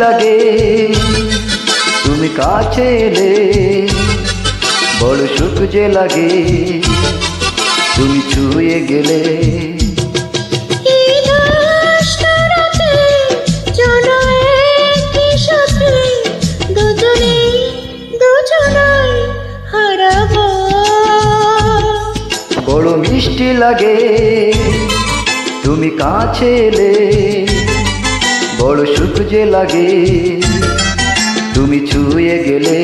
লাগে তুমি কাছে এলে, বড় সুখ যে লাগে তুমি ছুঁয়ে গেলে। বড় মিষ্টি লাগে তুমি কাছে এলে, বড় সুখ যে লাগে তুমি ছুঁয়ে গেলে।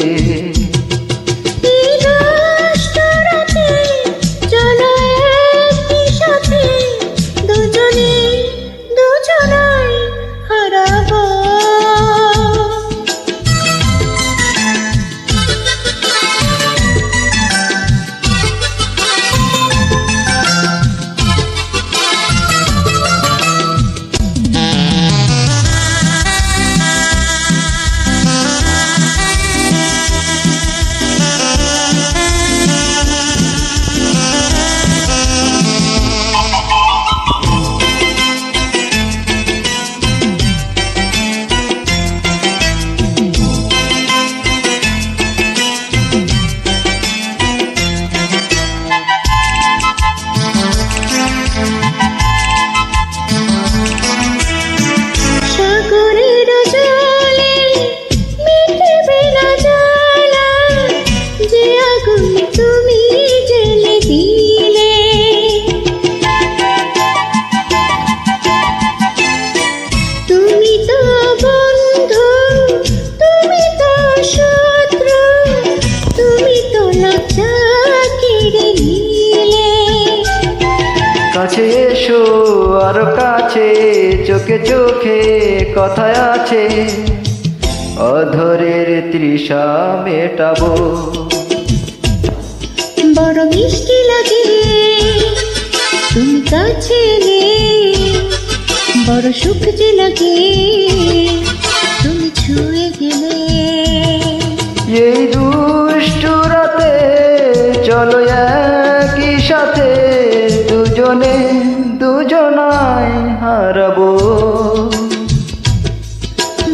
কাছে এসো আরো কাছে, চোখে চোখে কথা আছে, অধরের তৃষা মেটাবো। বড় মিষ্টি লাগে তুমি কাছে এলে, বড় সুখ যে লাগে তুমি ছুঁয়ে গেলে। এই দুষ্টু রাতে চলো একই সাথে, দুজনে দুজনায় হারাবো।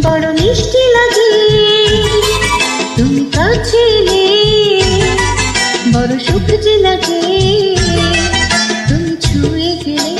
বড় মিষ্টি লাগে তুমি কাছে এলে, বড় সুখ যে লাগে তুমি ছুঁয়ে গেলে।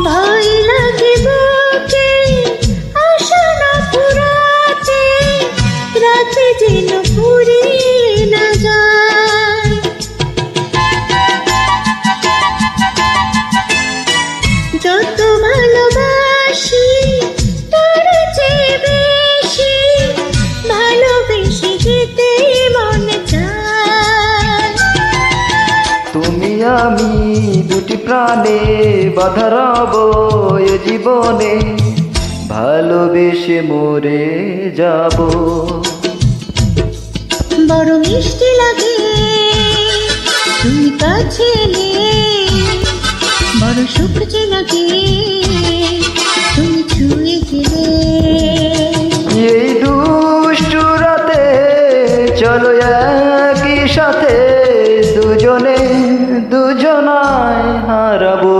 ভয় লাগে বুকে আশা না ফুরাতে, রাতে যেন ফুরিয়ে না যায়। যত ভালোবাসি তার চেয়ে বেশি ভালোবেসে যেতে মনে চায়। তুমি আমি দুটি প্রাণে বাধা রব এ জীবনে, ভালোবেসে মরে যাব। বড় মিষ্টি লাগে তুমি কাছে এলে, বড় সুখ যে লাগে তুমি ছুঁয়ে গেলে। এই দুষ্টু রাতে চলো একই সাথে, দুজনে দুজনায় হারাবো।